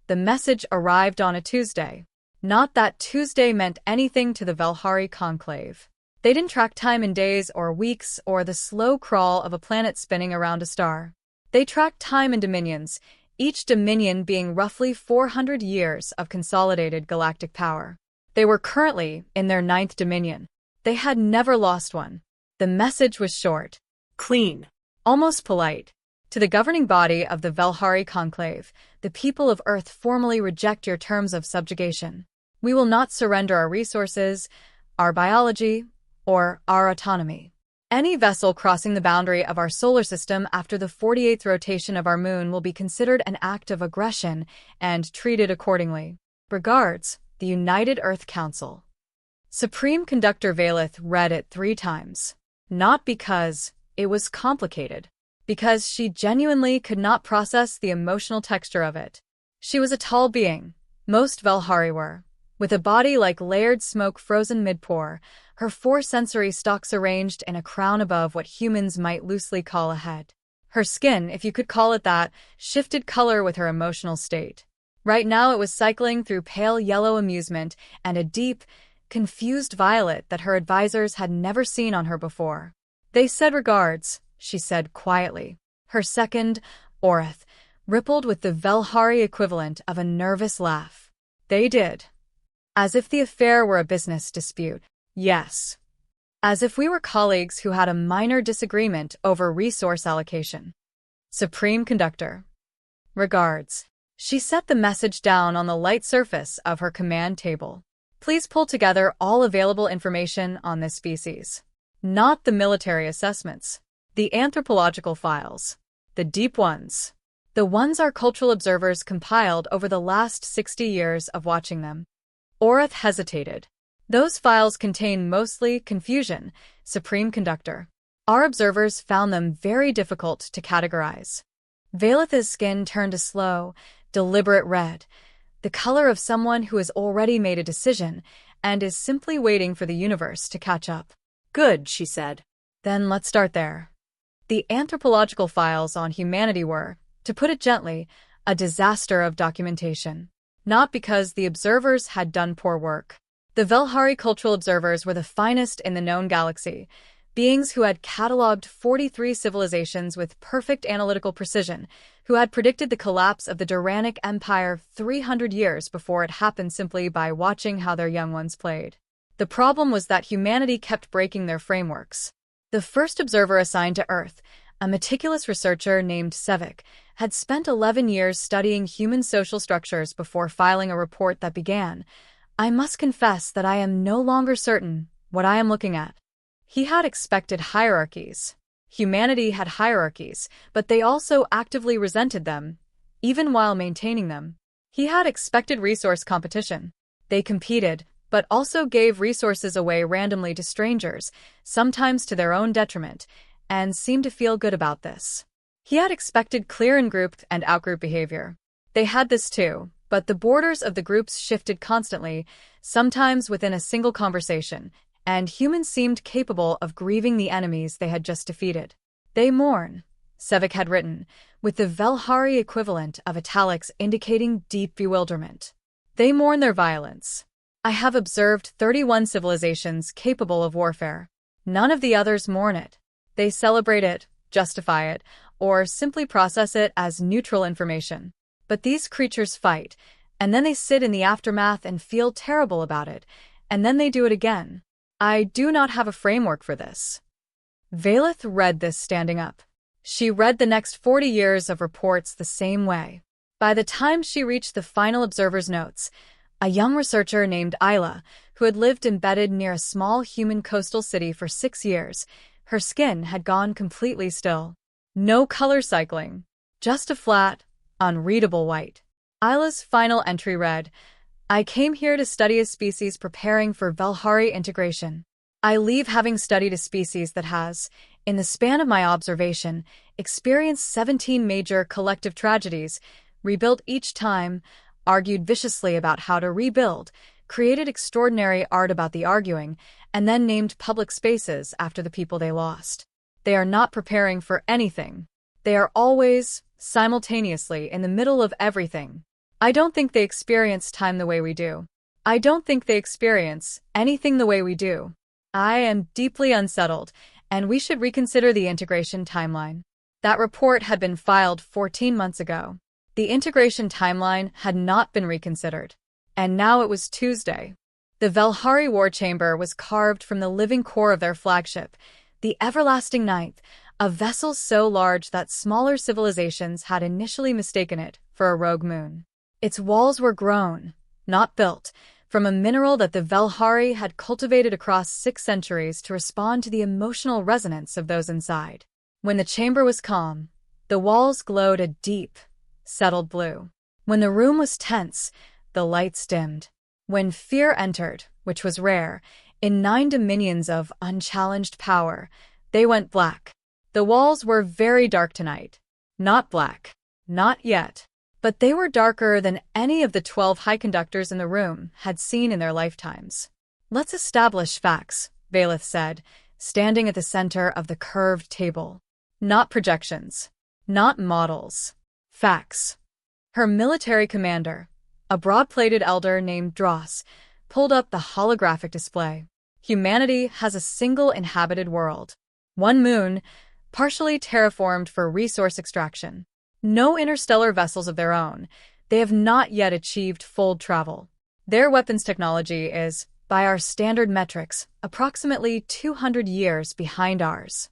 The message arrived on a Tuesday. Not that Tuesday meant anything to the Velhari conclave. They didn't track time in days or weeks or the slow crawl of a planet spinning around a star. They tracked time in dominions, each dominion being roughly 400 years of consolidated galactic power. They were currently in their 9th dominion. They had never lost one. The message was short, clean, almost polite. To the governing body of the Velhari conclave, the people of Earth formally reject your terms of subjugation. We will not surrender our resources, our biology, or our autonomy. Any vessel crossing the boundary of our solar system after the 48th rotation of our moon will be considered an act of aggression and treated accordingly. Regards, the United Earth Council. Supreme Conductor Valith read it 3 times. Not because it was complicated, because she genuinely could not process the emotional texture of it. She was a tall being, most Velhari were, with a body like layered smoke frozen mid-pore, her 4 sensory stalks arranged in a crown above what humans might loosely call a head. Her skin, if you could call it that, shifted color with her emotional state. Right now it was cycling through pale yellow amusement and a deep, confused violet that her advisors had never seen on her before. They said regards, she said quietly. Her second, Orith, rippled with the Velhari equivalent of a nervous laugh. They did. As if the affair were a business dispute. Yes. As if we were colleagues who had a minor disagreement over resource allocation. Supreme Conductor. Regards. She set the message down on the light surface of her command table. Please pull together all available information on this species. Not the military assessments. The anthropological files. The deep ones. The ones our cultural observers compiled over the last 60 years of watching them. Orith hesitated. Those files contain mostly confusion, Supreme Conductor. Our observers found them very difficult to categorize. Valith's skin turned a slow, deliberate red, the color of someone who has already made a decision and is simply waiting for the universe to catch up. Good, she said. Then let's start there. The anthropological files on humanity were, to put it gently, a disaster of documentation. Not because the observers had done poor work. The Velhari cultural observers were the finest in the known galaxy, beings who had catalogued 43 civilizations with perfect analytical precision, who had predicted the collapse of the Duranic Empire 300 years before it happened simply by watching how their young ones played. The problem was that humanity kept breaking their frameworks. The first observer assigned to Earth, a meticulous researcher named Sevik, had spent 11 years studying human social structures before filing a report that began, "I must confess that I am no longer certain what I am looking at." He had expected hierarchies. Humanity had hierarchies, but they also actively resented them, even while maintaining them. He had expected resource competition. They competed, but also gave resources away randomly to strangers, sometimes to their own detriment, and seemed to feel good about this. He had expected clear in-group and out-group behavior. They had this too, but the borders of the groups shifted constantly, sometimes within a single conversation, and humans seemed capable of grieving the enemies they had just defeated. They mourn, Sevik had written, with the Velhari equivalent of italics indicating deep bewilderment. They mourn their violence. I have observed 31 civilizations capable of warfare. None of the others mourn it. They celebrate it, justify it, or simply process it as neutral information. But these creatures fight, and then they sit in the aftermath and feel terrible about it, and then they do it again. I do not have a framework for this. Valith read this standing up. She read the next 40 years of reports the same way. By the time she reached the final observer's notes, a young researcher named Isla, who had lived embedded near a small human coastal city for 6 years, her skin had gone completely still. No color cycling, just a flat, unreadable white. Isla's final entry read, "I came here to study a species preparing for Velhari integration. I leave having studied a species that has, in the span of my observation, experienced 17 major collective tragedies, rebuilt each time, argued viciously about how to rebuild, created extraordinary art about the arguing, and then named public spaces after the people they lost. They are not preparing for anything. They are always, simultaneously, in the middle of everything. I don't think they experience time the way we do. I don't think they experience anything the way we do. I am deeply unsettled, and we should reconsider the integration timeline. That report had been filed 14 months ago. The integration timeline had not been reconsidered. And now it was Tuesday. The Velhari war chamber was carved from the living core of their flagship, the Everlasting Ninth, a vessel so large that smaller civilizations had initially mistaken it for a rogue moon. Its walls were grown, not built, from a mineral that the Velhari had cultivated across 6 centuries to respond to the emotional resonance of those inside. When the chamber was calm, the walls glowed a deep, settled blue. When the room was tense, the lights dimmed. When fear entered, which was rare, in 9 dominions of unchallenged power, they went black. The walls were very dark tonight. Not black. Not yet. But they were darker than any of the 12 high conductors in the room had seen in their lifetimes. Let's establish facts, Valeth said, standing at the center of the curved table. Not projections. Not models. Facts. Her military commander, a broad-plated elder named Dross, pulled up the holographic display. Humanity has a single inhabited world. One moon, partially terraformed for resource extraction. No interstellar vessels of their own. They have not yet achieved full travel. Their weapons technology is, by our standard metrics, approximately 200 years behind ours.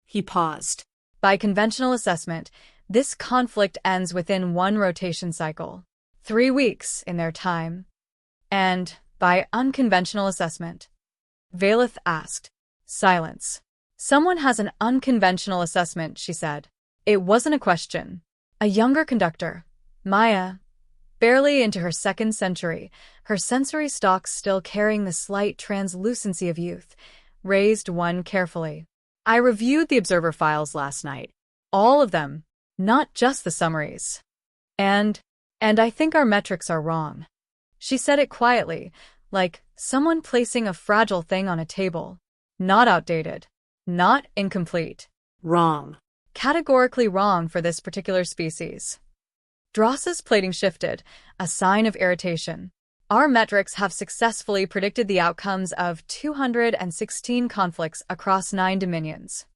He paused. By conventional assessment, this conflict ends within 1 rotation cycle. 3 weeks in their time. And, by unconventional assessment, Valeth asked. Silence. Someone has an unconventional assessment, she said. It wasn't a question. A younger conductor, Maya, barely into her 2nd century, her sensory stalks still carrying the slight translucency of youth, raised one carefully. I reviewed the observer files last night. All of them, not just the summaries. And I think our metrics are wrong. She said it quietly, like someone placing a fragile thing on a table. Not outdated. Not incomplete. Wrong. Categorically wrong for this particular species. Dross's plating shifted, a sign of irritation. Our metrics have successfully predicted the outcomes of 216 conflicts across 9 dominions.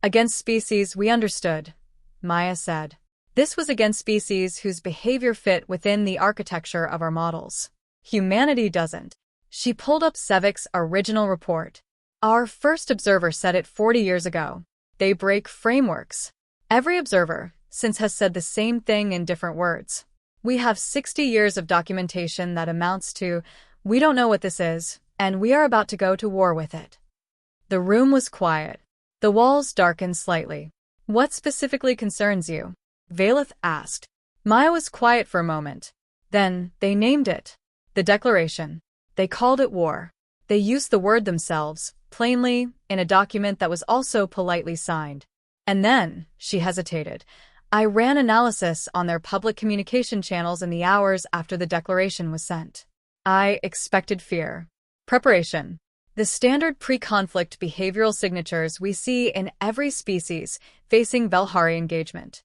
Against species we understood, Maya said. This was against species whose behavior fit within the architecture of our models. Humanity doesn't. She pulled up Sevic's original report. Our first observer said it 40 years ago. They break frameworks. Every observer, since, has said the same thing in different words. We have 60 years of documentation that amounts to, we don't know what this is, and we are about to go to war with it. The room was quiet. The walls darkened slightly. What specifically concerns you? Valeth asked. Maya was quiet for a moment. Then, they named it. The Declaration. They called it war. They used the word themselves, plainly, in a document that was also politely signed. And then, she hesitated, I ran analysis on their public communication channels in the hours after the declaration was sent. I expected fear. Preparation. The standard pre-conflict behavioral signatures we see in every species facing Velhari engagement.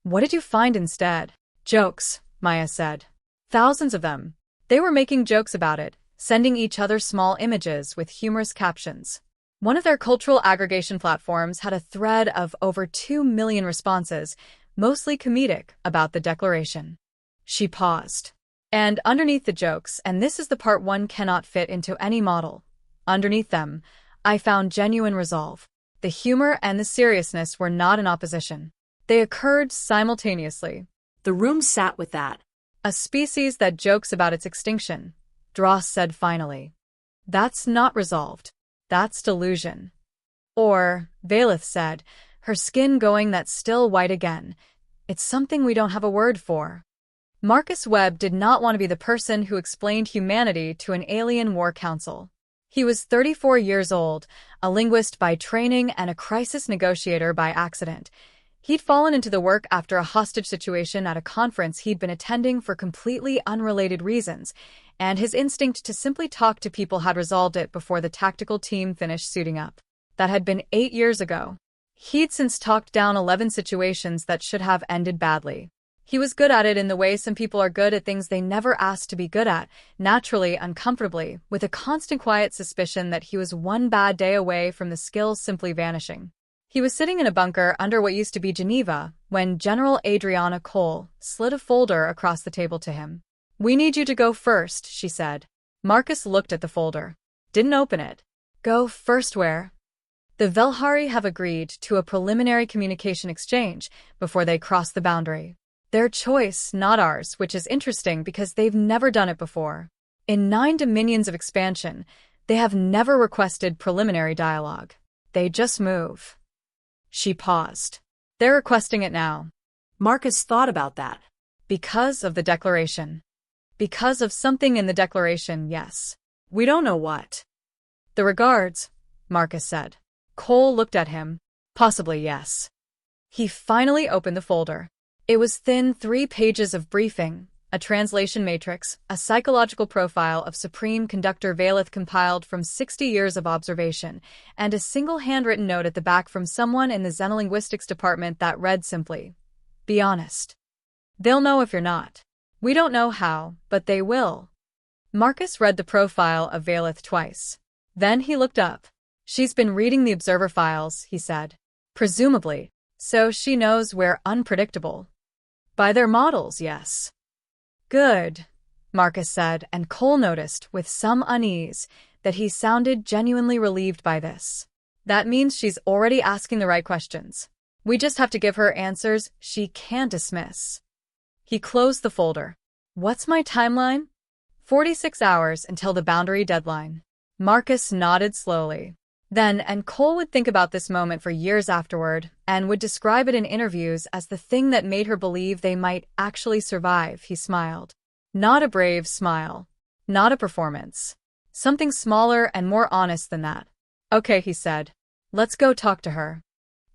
What did you find instead? Jokes, Maya said. Thousands of them. They were making jokes about it, sending each other small images with humorous captions. One of their cultural aggregation platforms had a thread of over 2 million responses, mostly comedic, about the declaration. She paused. And underneath the jokes, and this is the part one cannot fit into any model, underneath them, I found genuine resolve. The humor and the seriousness were not in opposition. They occurred simultaneously. The room sat with that. A species that jokes about its extinction, Dross said finally. That's not resolved. That's delusion. Or, Valeth said, her skin going that still white again, it's something we don't have a word for. Marcus Webb did not want to be the person who explained humanity to an alien war council. He was 34 years old, a linguist by training and a crisis negotiator by accident. He'd fallen into the work after a hostage situation at a conference he'd been attending for completely unrelated reasons, and his instinct to simply talk to people had resolved it before the tactical team finished suiting up. That had been 8 years ago. He'd since talked down 11 situations that should have ended badly. He was good at it in the way some people are good at things they never asked to be good at, naturally, uncomfortably, with a constant quiet suspicion that he was one bad day away from the skills simply vanishing. He was sitting in a bunker under what used to be Geneva when General Adriana Cole slid a folder across the table to him. "We need you to go first," she said. Marcus looked at the folder. Didn't open it. "Go first where?" "The Velhari have agreed to a preliminary communication exchange before they cross the boundary. Their choice, not ours, which is interesting because they've never done it before. In 9 dominions of expansion, they have never requested preliminary dialogue. They just move." She paused. "They're requesting it now." Marcus thought about that. "Because of the declaration." "Because of something in the declaration, yes. We don't know what." "The regards," Marcus said. Cole looked at him. "Possibly, yes." He finally opened the folder. It was thin 3 pages of briefing, a translation matrix, a psychological profile of Supreme Conductor Valeth compiled from 60 years of observation, and a single handwritten note at the back from someone in the Xenolinguistics department that read simply, "Be honest. They'll know if you're not. We don't know how, but they will." Marcus read the profile of Valeth twice. Then he looked up. "She's been reading the observer files," he said. "Presumably. So she knows we're unpredictable. By their models, yes." "Good," Marcus said, and Cole noticed, with some unease, that he sounded genuinely relieved by this. "That means she's already asking the right questions. We just have to give her answers she can't dismiss." He closed the folder. "What's my timeline?" 46 hours until the boundary deadline." Marcus nodded slowly. Then, and Cole would think about this moment for years afterward, and would describe it in interviews as the thing that made her believe they might actually survive, he smiled. Not a brave smile. Not a performance. Something smaller and more honest than that. "Okay," he said. "Let's go talk to her."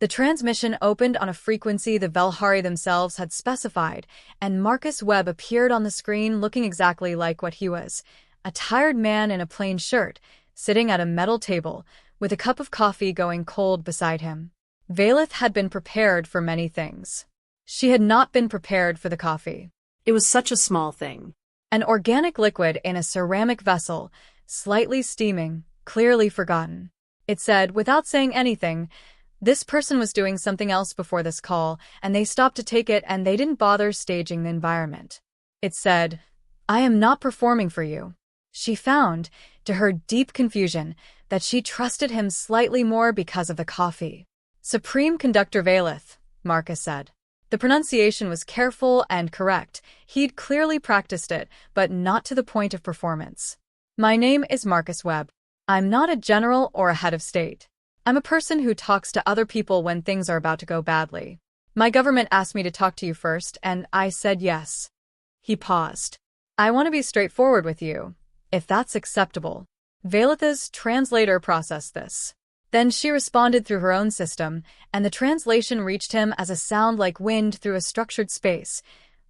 The transmission opened on a frequency the Velhari themselves had specified, and Marcus Webb appeared on the screen looking exactly like what he was, a tired man in a plain shirt, sitting at a metal table, with a cup of coffee going cold beside him. Valeth had been prepared for many things. She had not been prepared for the coffee. It was such a small thing. An organic liquid in a ceramic vessel, slightly steaming, clearly forgotten. It said, without saying anything, this person was doing something else before this call, and they stopped to take it and they didn't bother staging the environment. It said, "I am not performing for you." She found, to her deep confusion, that she trusted him slightly more because of the coffee. "Supreme Conductor Valeth," Marcus said. The pronunciation was careful and correct. He'd clearly practiced it, but not to the point of performance. "My name is Marcus Webb. I'm not a general or a head of state. I'm a person who talks to other people when things are about to go badly. My government asked me to talk to you first, and I said yes." He paused. "I want to be straightforward with you, if that's acceptable." Valeth's translator processed this. Then she responded through her own system, and the translation reached him as a sound like wind through a structured space,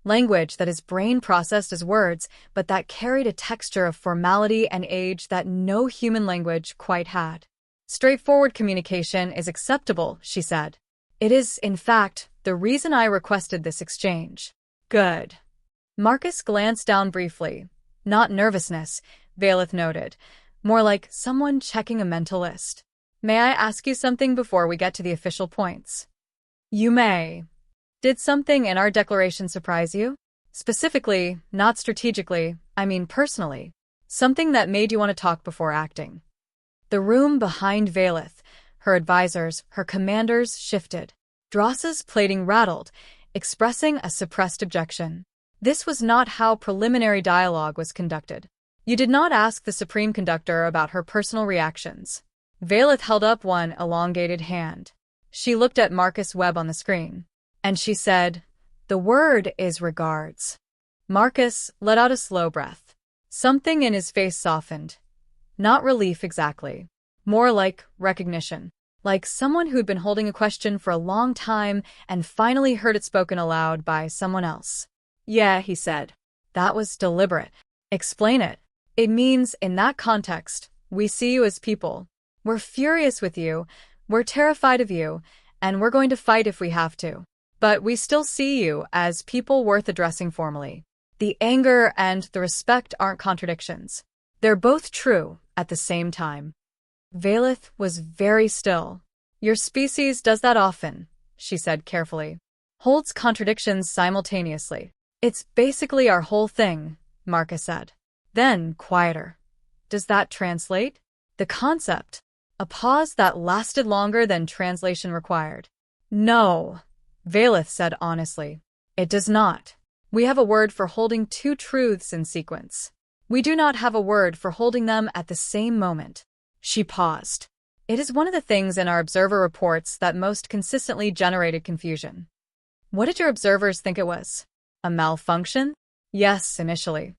language that his brain processed as words, but that carried a texture of formality and age that no human language quite had. "Straightforward communication is acceptable," she said. "It is, in fact, the reason I requested this exchange." "Good." Marcus glanced down briefly. Not nervousness, Valeth noted. More like someone checking a mental list. "May I ask you something before we get to the official points?" "You may." "Did something in our declaration surprise you? Specifically, not strategically, I mean personally. Something that made you want to talk before acting?" The room behind Valeth, her advisors, her commanders, shifted. Dross's plating rattled, expressing a suppressed objection. This was not how preliminary dialogue was conducted. You did not ask the Supreme Conductor about her personal reactions. Valeth held up one elongated hand. She looked at Marcus Webb on the screen. And she said, "The word is regards." Marcus let out a slow breath. Something in his face softened. Not relief exactly. More like recognition. Like someone who'd been holding a question for a long time and finally heard it spoken aloud by someone else. "Yeah," he said. "That was deliberate." "Explain it." "It means, in that context, we see you as people. We're furious with you, we're terrified of you, and we're going to fight if we have to." But we still see you as people worth addressing formally. The anger and the respect aren't contradictions. They're both true at the same time. Valeth was very still. Your species does that often, she said carefully. Holds contradictions simultaneously. It's basically our whole thing, Marcus said. Then, quieter. Does that translate? The concept. A pause that lasted longer than translation required. No, Valeth said honestly. It does not. We have a word for holding two truths in sequence. We do not have a word for holding them at the same moment. She paused. It is one of the things in our observer reports that most consistently generated confusion. What did your observers think it was? A malfunction? Yes, initially.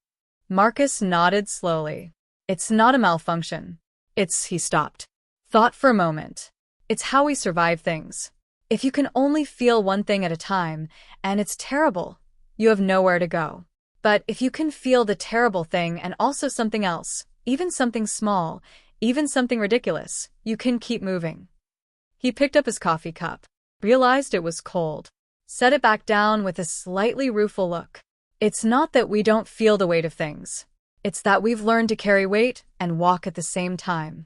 Marcus nodded slowly. It's not a malfunction. He stopped. Thought for a moment. It's how we survive things. If you can only feel one thing at a time, and it's terrible, you have nowhere to go. But if you can feel the terrible thing and also something else, even something small, even something ridiculous, you can keep moving. He picked up his coffee cup, realized it was cold, set it back down with a slightly rueful look. It's not that we don't feel the weight of things. It's that we've learned to carry weight and walk at the same time.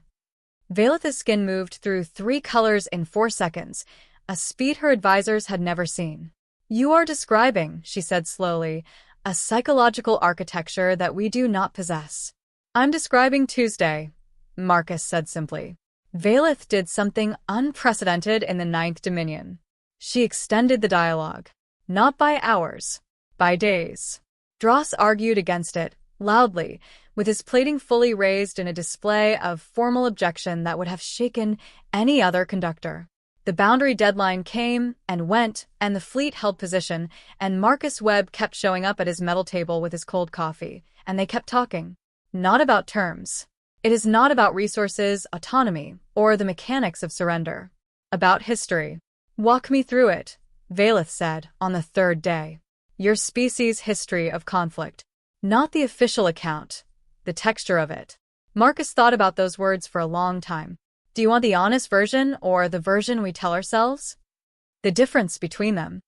Valeth's skin moved through 3 colors in 4 seconds, a speed her advisors had never seen. You are describing, she said slowly, a psychological architecture that we do not possess. I'm describing Tuesday, Marcus said simply. Valeth did something unprecedented in the 9th Dominion. She extended the dialogue. Not by hours, by days. Dross argued against it, loudly, with his plating fully raised in a display of formal objection that would have shaken any other conductor. The boundary deadline came and went, and the fleet held position, and Marcus Webb kept showing up at his metal table with his cold coffee, and they kept talking. Not about terms. It is not about resources, autonomy, or the mechanics of surrender. About history. Walk me through it, Valeth said on the 3rd day. Your species' history of conflict. Not the official account, the texture of it. Marcus thought about those words for a long time. Do you want the honest version or the version we tell ourselves? The difference between them.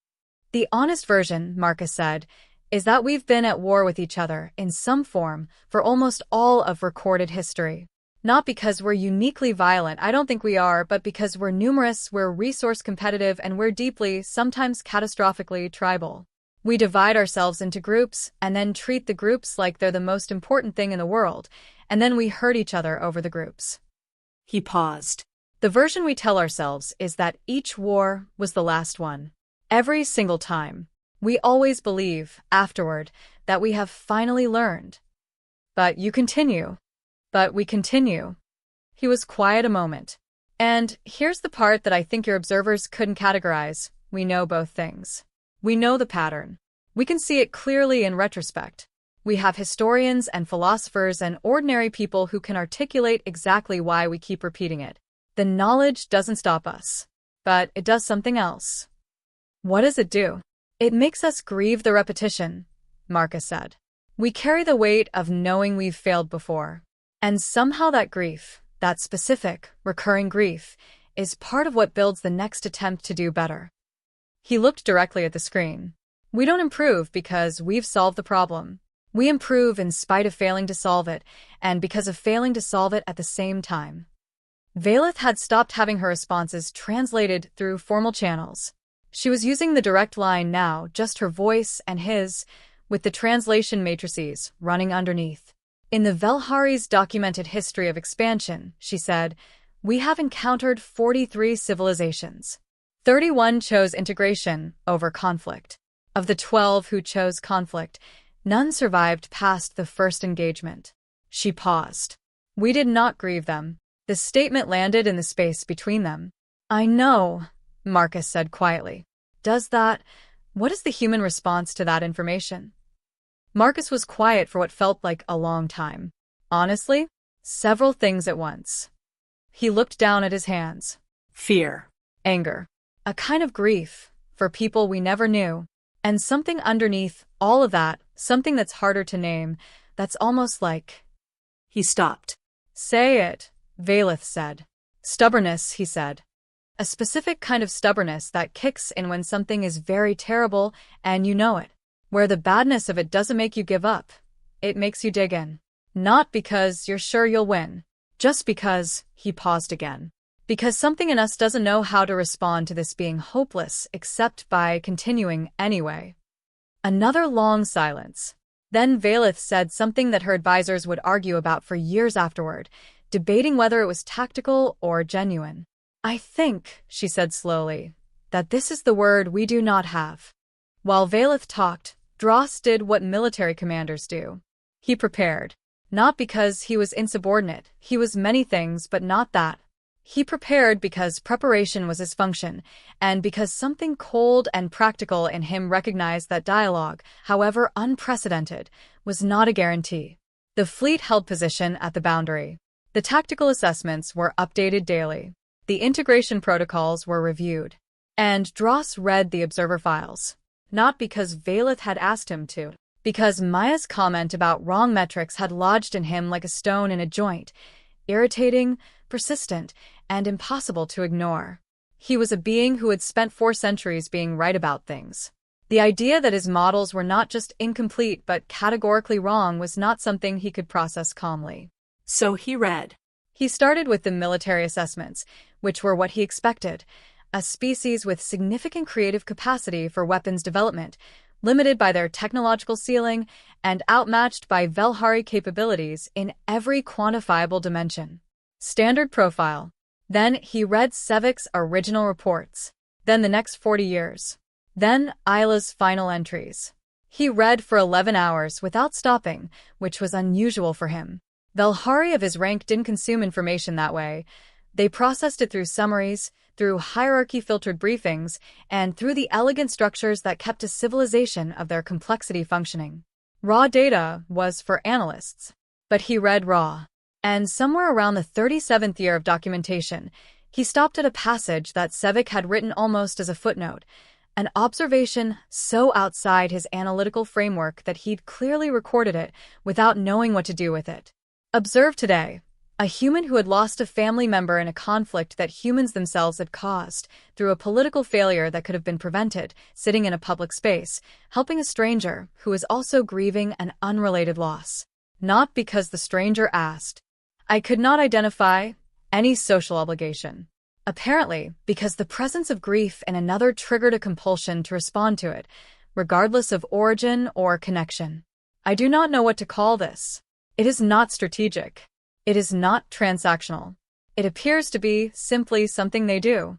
The honest version, Marcus said, is that we've been at war with each other in some form for almost all of recorded history. Not because we're uniquely violent, I don't think we are, but because we're numerous, we're resource competitive, and we're deeply, sometimes catastrophically, tribal. We divide ourselves into groups and then treat the groups like they're the most important thing in the world, and then we hurt each other over the groups. He paused. The version we tell ourselves is that each war was the last one. Every single time. We always believe, afterward, that we have finally learned. But we continue. He was quiet a moment. And here's the part that I think your observers couldn't categorize. We know both things. We know the pattern. We can see it clearly in retrospect. We have historians and philosophers and ordinary people who can articulate exactly why we keep repeating it. The knowledge doesn't stop us. But it does something else. What does it do? It makes us grieve the repetition, Marcus said. We carry the weight of knowing we've failed before. And somehow that grief, that specific, recurring grief, is part of what builds the next attempt to do better. He looked directly at the screen. We don't improve because we've solved the problem. We improve in spite of failing to solve it, and because of failing to solve it at the same time. Valeth had stopped having her responses translated through formal channels. She was using the direct line now, just her voice and his, with the translation matrices running underneath. In the Velhari's documented history of expansion, she said, we have encountered 43 civilizations. 31 chose integration over conflict. Of the 12 who chose conflict, none survived past the first engagement. She paused. We did not grieve them. The statement landed in the space between them. I know, Marcus said quietly. What is the human response to that information? Marcus was quiet for what felt like a long time. Honestly, several things at once. He looked down at his hands. Fear. Anger. A kind of grief for people we never knew. And something underneath all of that, something that's harder to name, that's almost like... He stopped. Say it, Valeth said. Stubbornness, he said. A specific kind of stubbornness that kicks in when something is very terrible and you know it, where the badness of it doesn't make you give up. It makes you dig in. Not because you're sure you'll win, just because, he paused again. Because something in us doesn't know how to respond to this being hopeless except by continuing anyway. Another long silence. Then Valeth said something that her advisors would argue about for years afterward, debating whether it was tactical or genuine. I think, she said slowly, that this is the word we do not have. While Valeth talked, Dross did what military commanders do. He prepared. Not because he was insubordinate, he was many things but not that. He prepared because preparation was his function, and because something cold and practical in him recognized that dialogue, however unprecedented, was not a guarantee. The fleet held position at the boundary. The tactical assessments were updated daily. The integration protocols were reviewed. And Dross read the observer files. Not because Valeth had asked him to, because Maya's comment about wrong metrics had lodged in him like a stone in a joint, irritating, persistent, and impossible to ignore. He was a being who had spent 4 centuries being right about things. The idea that his models were not just incomplete but categorically wrong was not something he could process calmly. So he read. He started with the military assessments, which were what he expected, a species with significant creative capacity for weapons development, limited by their technological ceiling and outmatched by Velhari capabilities in every quantifiable dimension. Standard profile. Then he read Sevic's original reports. Then the next 40 years. Then Isla's final entries. He read for 11 hours without stopping, which was unusual for him. Velhari of his rank didn't consume information that way. They processed it through summaries, through hierarchy-filtered briefings, and through the elegant structures that kept a civilization of their complexity functioning. Raw data was for analysts. But he read raw. And somewhere around the 37th year of documentation, he stopped at a passage that Sevic had written almost as a footnote, an observation so outside his analytical framework that he'd clearly recorded it without knowing what to do with it. Observe today. A human who had lost a family member in a conflict that humans themselves had caused, through a political failure that could have been prevented, sitting in a public space, helping a stranger who is also grieving an unrelated loss. Not because the stranger asked. I could not identify any social obligation. Apparently, because the presence of grief in another triggered a compulsion to respond to it, regardless of origin or connection. I do not know what to call this. It is not strategic. It is not transactional. It appears to be simply something they do.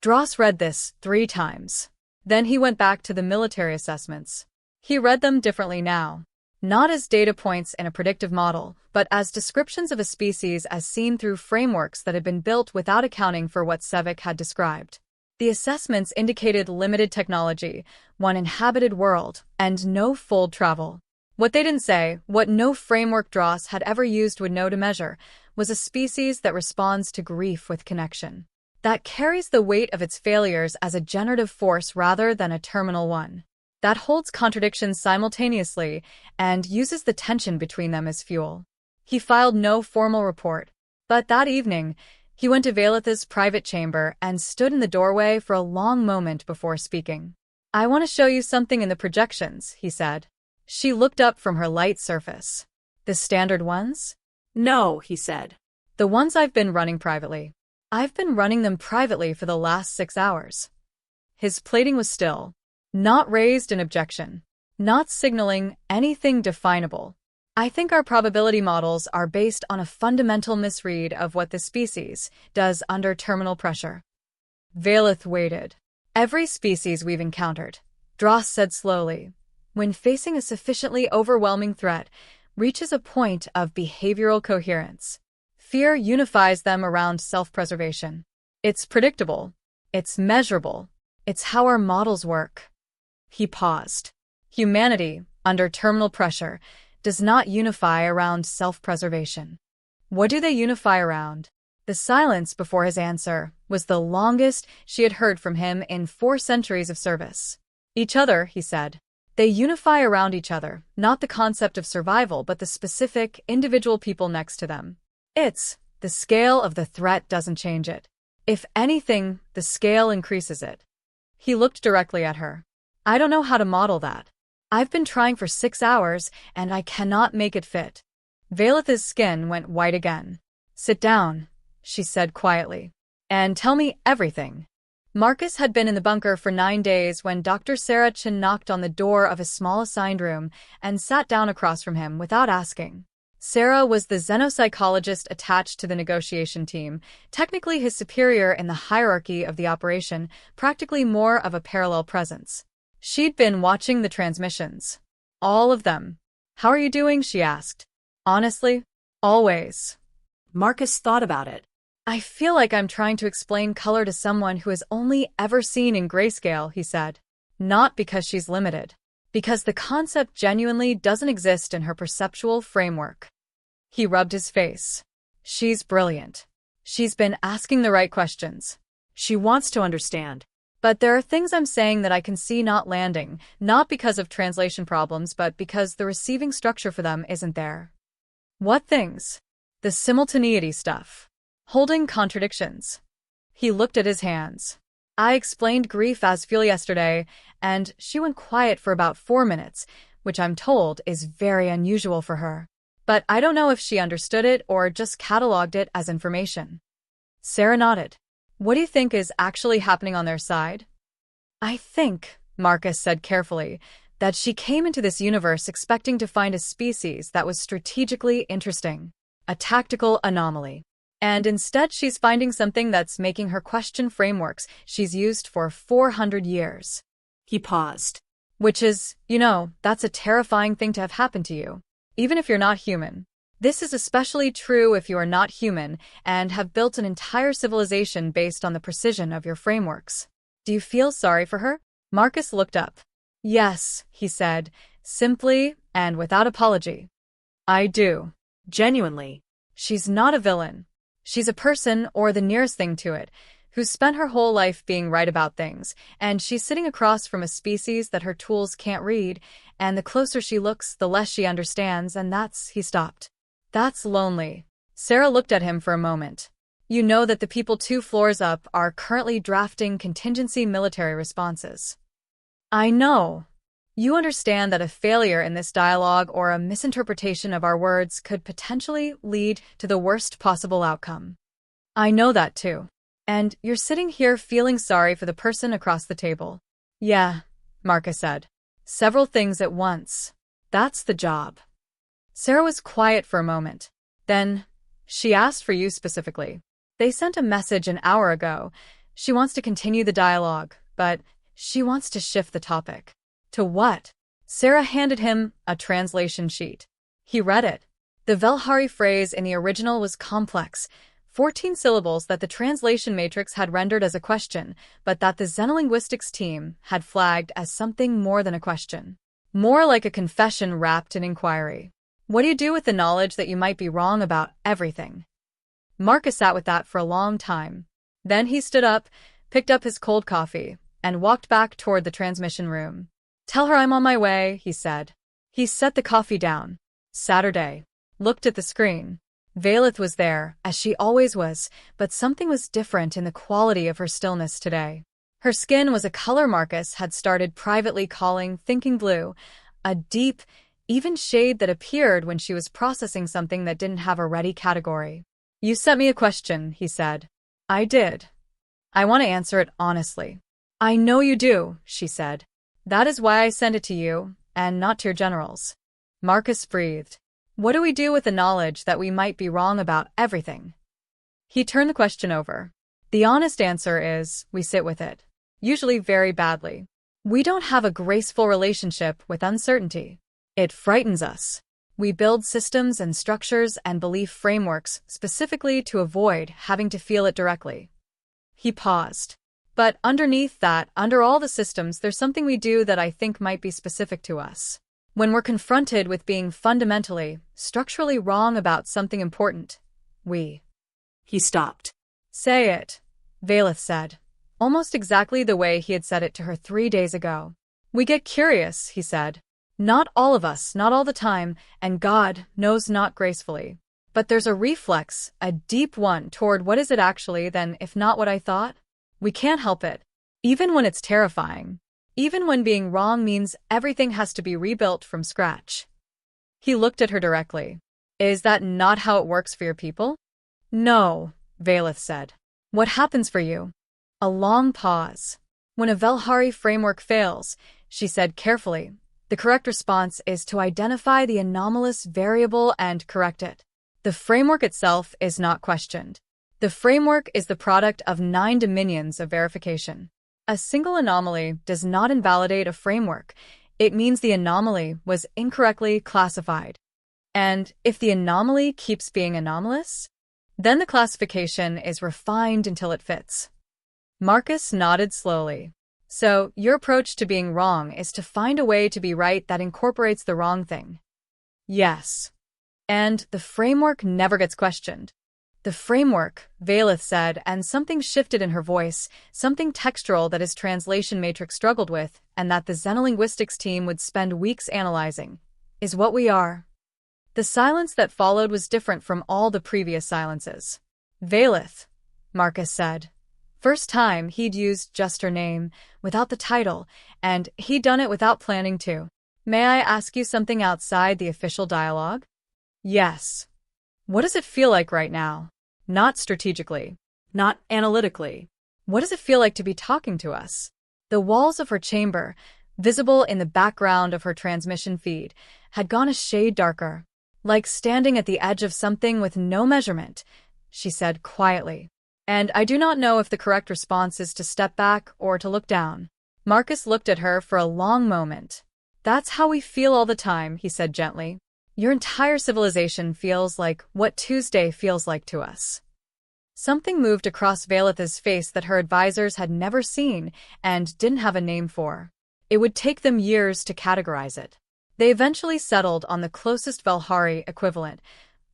Dross read this 3 times. Then he went back to the military assessments. He read them differently now. Not as data points in a predictive model, but as descriptions of a species as seen through frameworks that had been built without accounting for what Sevic had described. The assessments indicated limited technology, one inhabited world, and no full travel. What they didn't say, what no framework Dross had ever used would know to measure, was a species that responds to grief with connection. That carries the weight of its failures as a generative force rather than a terminal one. That holds contradictions simultaneously and uses the tension between them as fuel. He filed no formal report, but that evening, he went to Valeth's private chamber and stood in the doorway for a long moment before speaking. I want to show you something in the projections, he said. She looked up from her light surface. The standard ones? No, he said. The ones I've been running privately. I've been running them privately for the last 6 hours. His plating was still, not raised in objection, not signaling anything definable. I think our probability models are based on a fundamental misread of what the species does under terminal pressure. Valeth waited. Every species we've encountered, Dross said slowly, when facing a sufficiently overwhelming threat, reaches a point of behavioral coherence. Fear unifies them around self-preservation. It's predictable. It's measurable. It's how our models work. He paused. Humanity, under terminal pressure, does not unify around self-preservation. What do they unify around? The silence before his answer was the longest she had heard from him in 4 centuries of service. Each other, he said. They unify around each other, not the concept of survival but the specific, individual people next to them. The scale of the threat doesn't change it. If anything, the scale increases it. He looked directly at her. I don't know how to model that. I've been trying for 6 hours, and I cannot make it fit. Valeth's skin went white again. Sit down, she said quietly, and tell me everything. Marcus had been in the bunker for 9 days when Dr. Sarah Chin knocked on the door of his small assigned room and sat down across from him without asking. Sarah was the xenopsychologist attached to the negotiation team, technically his superior in the hierarchy of the operation, practically more of a parallel presence. She'd been watching the transmissions. All of them. How are you doing? She asked. Honestly, always. Marcus thought about it. I feel like I'm trying to explain color to someone who has only ever seen in grayscale, he said. Not because she's limited. Because the concept genuinely doesn't exist in her perceptual framework. He rubbed his face. She's brilliant. She's been asking the right questions. She wants to understand. But there are things I'm saying that I can see not landing, not because of translation problems, but because the receiving structure for them isn't there. What things? The simultaneity stuff. Holding contradictions. He looked at his hands. I explained grief as fuel yesterday, and she went quiet for about 4 minutes, which I'm told is very unusual for her. But I don't know if she understood it or just cataloged it as information. Sarah nodded. What do you think is actually happening on their side? I think, Marcus said carefully, that she came into this universe expecting to find a species that was strategically interesting, a tactical anomaly. And instead she's finding something that's making her question frameworks she's used for 400 years. He paused. Which is, that's a terrifying thing to have happen to you, even if you're not human. This is especially true if you are not human and have built an entire civilization based on the precision of your frameworks. Do you feel sorry for her? Marcus looked up. Yes, he said, simply and without apology. I do. Genuinely. She's not a villain. She's a person, or the nearest thing to it, who's spent her whole life being right about things, and she's sitting across from a species that her tools can't read, and the closer she looks, the less she understands, and he stopped. That's lonely. Sarah looked at him for a moment. You know that the people 2 floors up are currently drafting contingency military responses. I know. You understand that a failure in this dialogue or a misinterpretation of our words could potentially lead to the worst possible outcome. I know that too. And you're sitting here feeling sorry for the person across the table. Yeah, Marcus said. Several things at once. That's the job. Sarah was quiet for a moment. Then, she asked for you specifically. They sent a message an hour ago. She wants to continue the dialogue, but she wants to shift the topic. To what? Sarah handed him a translation sheet. He read it. The Velhari phrase in the original was complex, 14 syllables that the translation matrix had rendered as a question, but that the xenolinguistics team had flagged as something more than a question. More like a confession wrapped in inquiry. What do you do with the knowledge that you might be wrong about everything? Marcus sat with that for a long time. Then he stood up, picked up his cold coffee, and walked back toward the transmission room. Tell her I'm on my way, he said. He set the coffee down. Saturday. Looked at the screen. Valeth was there, as she always was, but something was different in the quality of her stillness today. Her skin was a color Marcus had started privately calling thinking blue, a deep, even shade that appeared when she was processing something that didn't have a ready category. You sent me a question, he said. I did. I want to answer it honestly. I know you do, she said. That is why I sent it to you, and not to your generals. Marcus breathed. What do we do with the knowledge that we might be wrong about everything? He turned the question over. The honest answer is, we sit with it. Usually very badly. We don't have a graceful relationship with uncertainty. It frightens us. We build systems and structures and belief frameworks specifically to avoid having to feel it directly. He paused. But underneath that, under all the systems, there's something we do that I think might be specific to us. When we're confronted with being fundamentally, structurally wrong about something important, we... He stopped. Say it, Valeth said, almost exactly the way he had said it to her 3 days ago. We get curious, he said. Not all of us, not all the time, and God knows not gracefully. But there's a reflex, a deep one, toward what is it actually then if not what I thought? We can't help it. Even when it's terrifying. Even when being wrong means everything has to be rebuilt from scratch. He looked at her directly. Is that not how it works for your people? No, Valeth said. What happens for you? A long pause. When a Velhari framework fails, she said carefully, the correct response is to identify the anomalous variable and correct it. The framework itself is not questioned. The framework is the product of 9 dominions of verification. A single anomaly does not invalidate a framework. It means the anomaly was incorrectly classified. And if the anomaly keeps being anomalous, then the classification is refined until it fits. Marcus nodded slowly. So, your approach to being wrong is to find a way to be right that incorporates the wrong thing. Yes. And the framework never gets questioned. The framework, Valeth said, and something shifted in her voice, something textural that his translation matrix struggled with, and that the xenolinguistics team would spend weeks analyzing, is what we are. The silence that followed was different from all the previous silences. Valeth, Marcus said. First time he'd used just her name, without the title, and he'd done it without planning to. May I ask you something outside the official dialogue? Yes. What does it feel like right now? Not strategically. Not analytically. What does it feel like to be talking to us? The walls of her chamber, visible in the background of her transmission feed, had gone a shade darker. Like standing at the edge of something with no measurement, she said quietly. And I do not know if the correct response is to step back or to look down. Marcus looked at her for a long moment. That's how we feel all the time, he said gently. Your entire civilization feels like what Tuesday feels like to us. Something moved across Valeth's face that her advisors had never seen and didn't have a name for. It would take them years to categorize it. They eventually settled on the closest Velhari equivalent,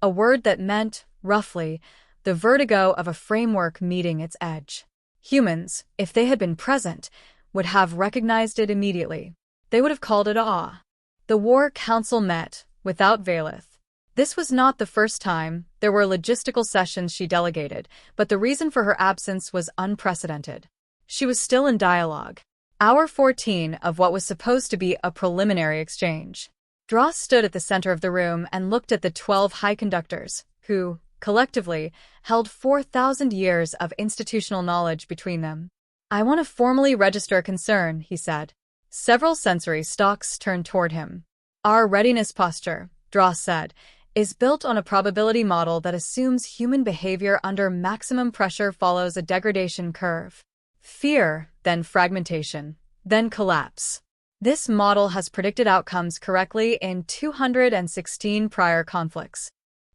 a word that meant, roughly, the vertigo of a framework meeting its edge. Humans, if they had been present, would have recognized it immediately. They would have called it awe. The War Council met, without Valeth. This was not the first time. There were logistical sessions she delegated, but the reason for her absence was unprecedented. She was still in dialogue. Hour 14 of what was supposed to be a preliminary exchange. Dross stood at the center of the room and looked at the 12 high conductors, who, collectively, held 4,000 years of institutional knowledge between them. I want to formally register a concern, he said. Several sensory stalks turned toward him. Our readiness posture, Dross said, is built on a probability model that assumes human behavior under maximum pressure follows a degradation curve. Fear, then fragmentation, then collapse. This model has predicted outcomes correctly in 216 prior conflicts.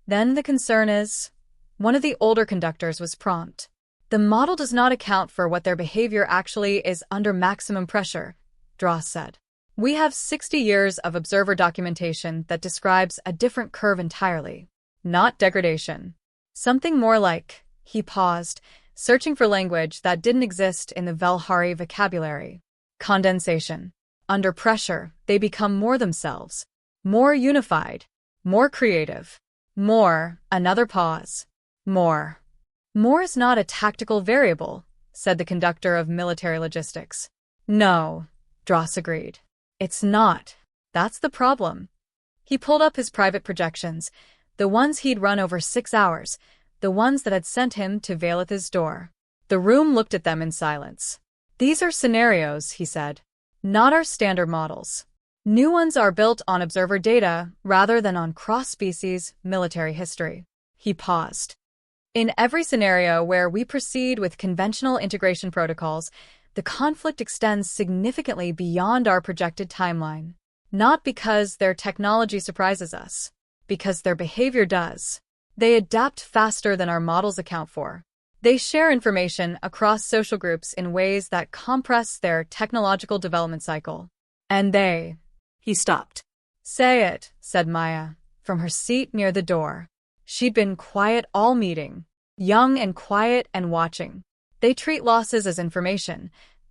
Then the concern is, one of the older conductors was prompt. The model does not account for what their behavior actually is under maximum pressure, Dross said. We have 60 years of observer documentation that describes a different curve entirely. Not degradation. Something more like, he paused, searching for language that didn't exist in the Velhari vocabulary. Condensation. Under pressure, they become more themselves. More unified. More creative. More, another pause. More. More is not a tactical variable, said the conductor of military logistics. No, Dross agreed. It's not. That's the problem. He pulled up his private projections, the ones he'd run over 6 hours, the ones that had sent him to Valeth's door. The room looked at them in silence. These are scenarios, he said. Not our standard models. New ones are built on observer data rather than on cross-species military history. He paused. In every scenario where we proceed with conventional integration protocols, the conflict extends significantly beyond our projected timeline. Not because their technology surprises us, because their behavior does. They adapt faster than our models account for. They share information across social groups in ways that compress their technological development cycle. And they... He stopped. Say it, said Maya, from her seat near the door. She'd been quiet all meeting, young and quiet and watching. They treat losses as information,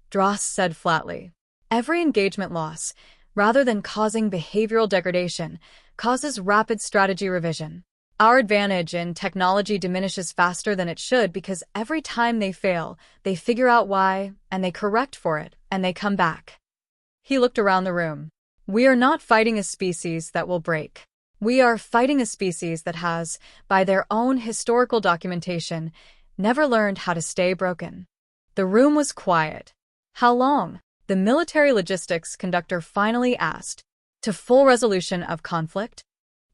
Dross said flatly. Every engagement loss, rather than causing behavioral degradation, causes rapid strategy revision. Our advantage in technology diminishes faster than it should because every time they fail, they figure out why, and they correct for it, and they come back. He looked around the room. We are not fighting a species that will break. We are fighting a species that has, by their own historical documentation, never learned how to stay broken. The room was quiet. How long? The military logistics conductor finally asked. To full resolution of conflict?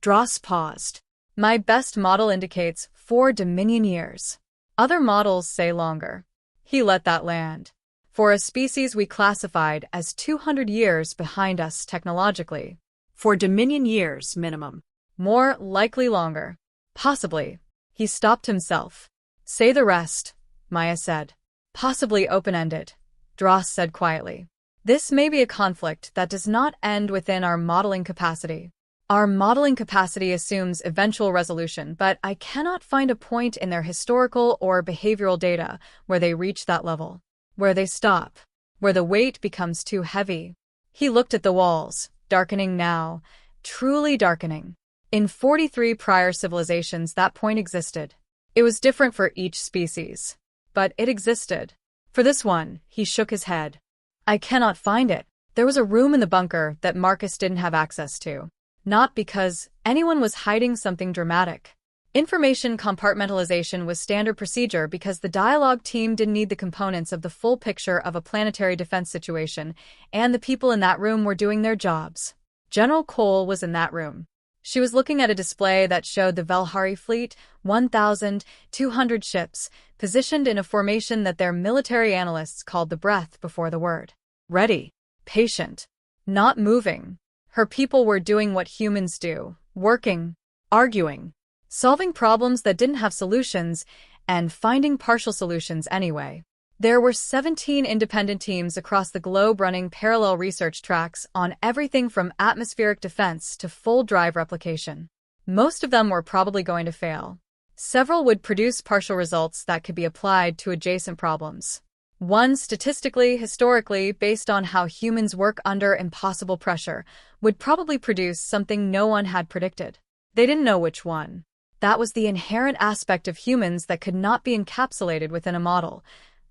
Dross paused. My best model indicates 4 Dominion years. Other models say longer. He let that land. For a species we classified as 200 years behind us technologically. 4 Dominion years, minimum. More likely longer. Possibly. He stopped himself. Say the rest, Maya said. Possibly open-ended, Dross said quietly. This may be a conflict that does not end within our modeling capacity. Our modeling capacity assumes eventual resolution, but I cannot find a point in their historical or behavioral data where they reach that level, where they stop, where the weight becomes too heavy. He looked at the walls, darkening now, truly darkening. In 43 prior civilizations, that point existed. It was different for each species, but it existed. For this one, he shook his head. I cannot find it. There was a room in the bunker that Marcus didn't have access to. Not because anyone was hiding something dramatic. Information compartmentalization was standard procedure because the dialogue team didn't need the components of the full picture of a planetary defense situation, and the people in that room were doing their jobs. General Cole was in that room. She was looking at a display that showed the Valhari fleet, 1,200 ships, positioned in a formation that their military analysts called the breath before the word. Ready, patient, not moving. Her people were doing what humans do, working, arguing, solving problems that didn't have solutions, and finding partial solutions anyway. There were 17 independent teams across the globe running parallel research tracks on everything from atmospheric defense to full drive replication. Most of them were probably going to fail. Several would produce partial results that could be applied to adjacent problems. One, statistically, historically, based on how humans work under impossible pressure, would probably produce something no one had predicted. They didn't know which one. That was the inherent aspect of humans that could not be encapsulated within a model.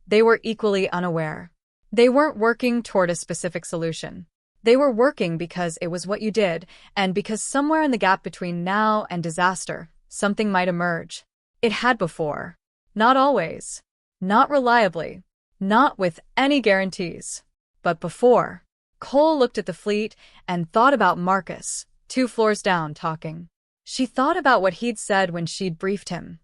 They were equally unaware. They weren't working toward a specific solution. They were working because it was what you did, and because somewhere in the gap between now and disaster, something might emerge. It had before. Not always. Not reliably. Not with any guarantees. But before. Cole looked at the fleet and thought about Marcus, 2 floors down, talking. She thought about what he'd said when she'd briefed him.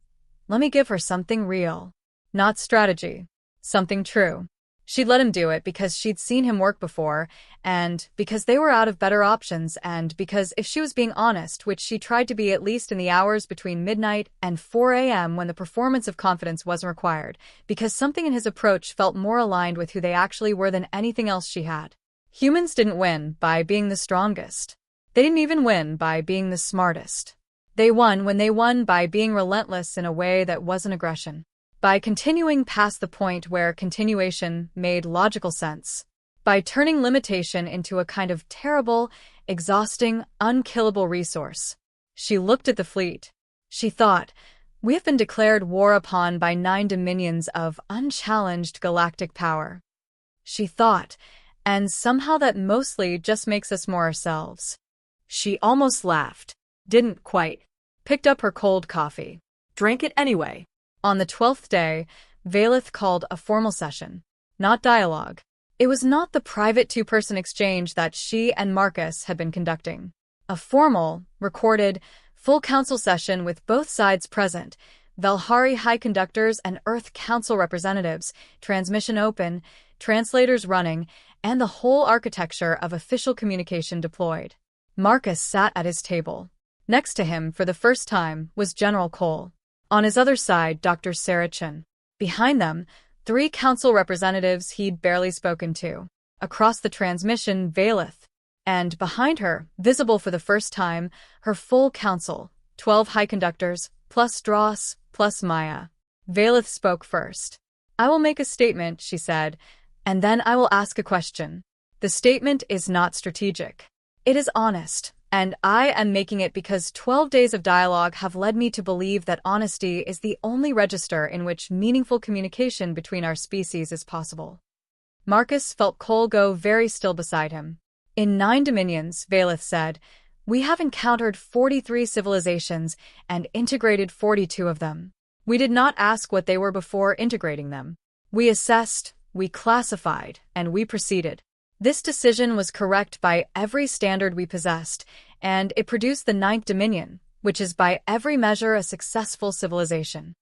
Let me give her something real. Not strategy. Something true. She'd let him do it because she'd seen him work before, and because they were out of better options, and because if she was being honest, which she tried to be at least in the hours between midnight and 4 a.m. when the performance of confidence wasn't required, because something in his approach felt more aligned with who they actually were than anything else she had. Humans didn't win by being the strongest. They didn't even win by being the smartest. They won when they won by being relentless in a way that wasn't aggression. By continuing past the point where continuation made logical sense. By turning limitation into a kind of terrible, exhausting, unkillable resource. She looked at the fleet. She thought, we have been declared war upon by 9 dominions of unchallenged galactic power. She thought, and somehow that mostly just makes us more ourselves. She almost laughed. Didn't quite. Picked up her cold coffee. Drank it anyway. On the 12th day, Valeth called a formal session. Not dialogue. It was not the private 2-person exchange that she and Marcus had been conducting. A formal, recorded, full council session with both sides present, Valhari High Conductors and Earth Council representatives, transmission open, translators running, and the whole architecture of official communication deployed. Marcus sat at his table. Next to him, for the first time, was General Cole. On his other side, Dr. Sarachan. Behind them, 3 council representatives he'd barely spoken to. Across the transmission, Valeth. And behind her, visible for the first time, her full council, 12 high conductors, plus Dross, plus Maya. Valeth spoke first. I will make a statement, she said, and then I will ask a question. The statement is not strategic. It is honest, And I am making it because 12 days of dialogue have led me to believe that honesty is the only register in which meaningful communication between our species is possible. Marcus felt Cole go very still beside him. In 9 dominions, Valeth said, we have encountered 43 civilizations and integrated 42 of them. We did not ask what they were before integrating them. We assessed, we classified, and we proceeded. This decision was correct by every standard we possessed, and it produced the 9th dominion, which is by every measure a successful civilization.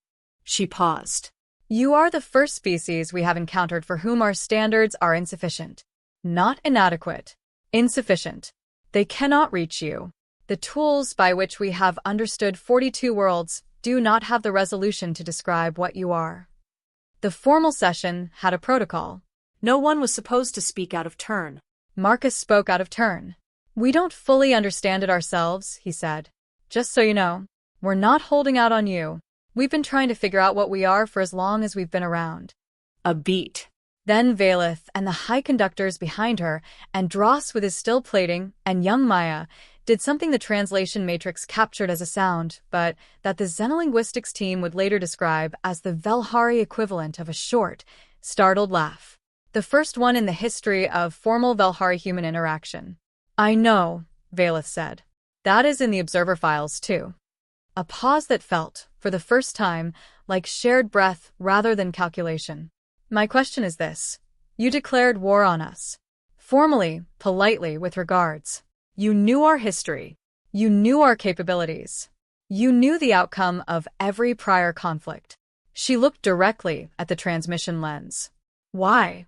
She paused. You are the first species we have encountered for whom our standards are insufficient. Not inadequate. Insufficient. They cannot reach you. The tools by which we have understood 42 worlds do not have the resolution to describe what you are. The formal session had a protocol. No one was supposed to speak out of turn. Marcus spoke out of turn. We don't fully understand it ourselves, he said. Just so you know, we're not holding out on you. We've been trying to figure out what we are for as long as we've been around. A beat. Then Valeth and the high conductors behind her, and Dross with his still plating, and young Maya, did something the translation matrix captured as a sound, but that the xenolinguistics team would later describe as the Velhari equivalent of a short, startled laugh. The first one in the history of formal Velhari-human interaction. I know, Valeth said. That is in the observer files, too. A pause that felt, for the first time, like shared breath rather than calculation. My question is this. You declared war on us. Formally, politely, with regards. You knew our history. You knew our capabilities. You knew the outcome of every prior conflict. She looked directly at the transmission lens. Why?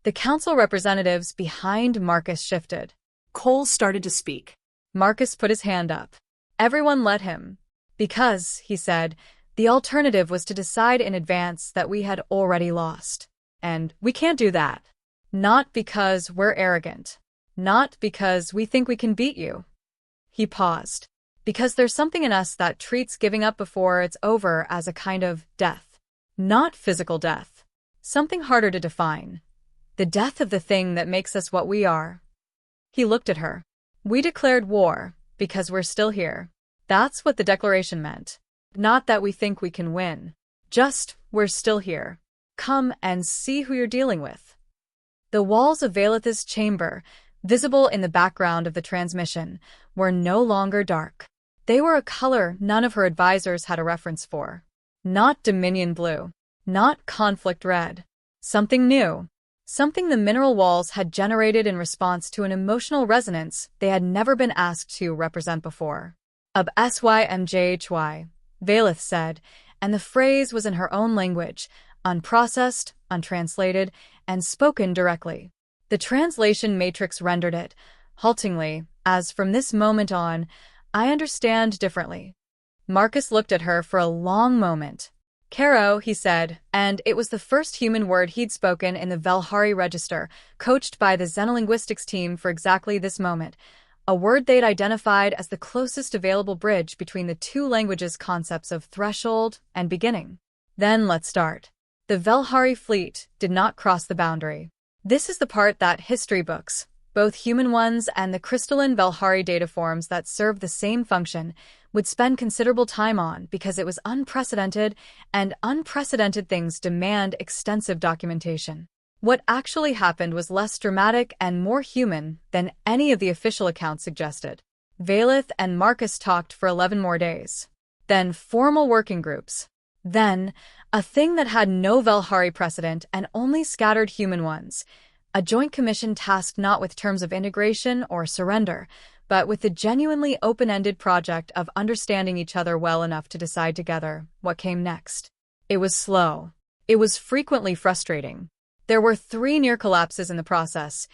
The council representatives behind Marcus shifted. Cole started to speak. Marcus put his hand up. Everyone let him. Because, he said, the alternative was to decide in advance that we had already lost. And we can't do that. Not because we're arrogant. Not because we think we can beat you. He paused. Because there's something in us that treats giving up before it's over as a kind of death. Not physical death. Something harder to define. The death of the thing that makes us what we are. He looked at her. We declared war because we're still here. That's what the declaration meant. Not that we think we can win. Just, we're still here. Come and see who you're dealing with. The walls of Valeth's chamber, visible in the background of the transmission, were no longer dark. They were a color none of her advisors had a reference for. Not Dominion blue. Not conflict red. Something new. Something the mineral walls had generated in response to an emotional resonance they had never been asked to represent before. Of SYMJHY, Valeth said, and the phrase was in her own language, unprocessed, untranslated, and spoken directly. The translation matrix rendered it, haltingly, as from this moment on, I understand differently. Marcus looked at her for a long moment. Caro, he said, and it was the first human word he'd spoken in the Velhari register, coached by the xenolinguistics team for exactly this moment, a word they'd identified as the closest available bridge between the two languages' concepts of threshold and beginning. Then let's start. The Velhari fleet did not cross the boundary. This is the part that history books, both human ones and the crystalline Velhari dataforms that serve the same function, would spend considerable time on because it was unprecedented, and unprecedented things demand extensive documentation. What actually happened was less dramatic and more human than any of the official accounts suggested. Valeth and Marcus talked for 11 more days. Then formal working groups. Then, a thing that had no Velhari precedent and only scattered human ones. A joint commission tasked not with terms of integration or surrender, but with the genuinely open-ended project of understanding each other well enough to decide together what came next. It was slow. It was frequently frustrating. There were 3 near collapses in the process,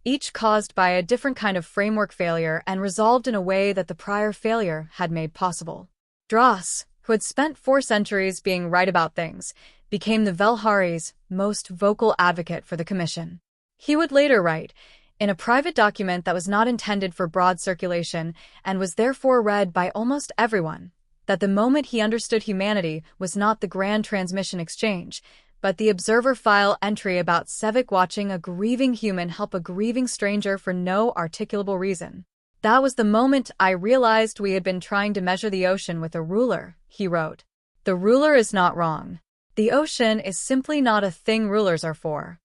each caused by a different kind of framework failure and resolved in a way that the prior failure had made possible. Dross, who had spent 4 centuries being right about things, became the Velhari's most vocal advocate for the commission. He would later write, in a private document that was not intended for broad circulation and was therefore read by almost everyone, that the moment he understood humanity was not the grand transmission exchange, but the observer file entry about Sevik watching a grieving human help a grieving stranger for no articulable reason. That was the moment I realized we had been trying to measure the ocean with a ruler, he wrote. The ruler is not wrong. The ocean is simply not a thing rulers are for.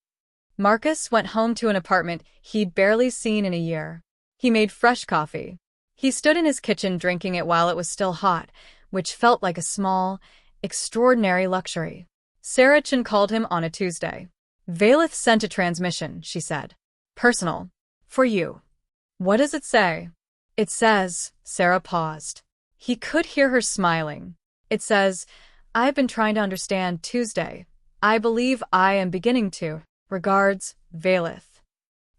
Marcus went home to an apartment he'd barely seen in a year. He made fresh coffee. He stood in his kitchen drinking it while it was still hot, which felt like a small, extraordinary luxury. Sarah Chin called him on a Tuesday. Valith sent a transmission, she said. Personal. For you. What does it say? It says, Sarah paused. He could hear her smiling. It says, I've been trying to understand Tuesday. I believe I am beginning to. Regards, Valith.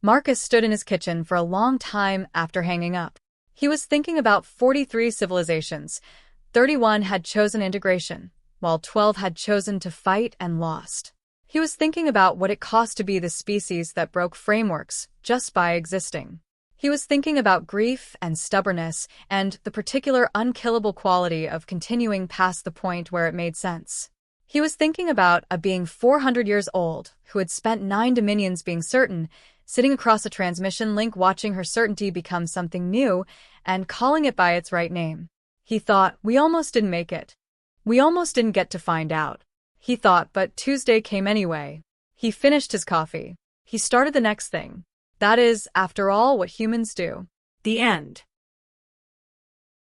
Marcus stood in his kitchen for a long time after hanging up. He was thinking about 43 civilizations. 31 had chosen integration, while 12 had chosen to fight and lost. He was thinking about what it cost to be the species that broke frameworks just by existing. He was thinking about grief and stubbornness and the particular unkillable quality of continuing past the point where it made sense. He was thinking about a being 400 years old who had spent 9 dominions being certain, sitting across a transmission link watching her certainty become something new and calling it by its right name. He thought, we almost didn't make it. We almost didn't get to find out. He thought, but Tuesday came anyway. He finished his coffee. He started the next thing. That is, after all, what humans do. The end.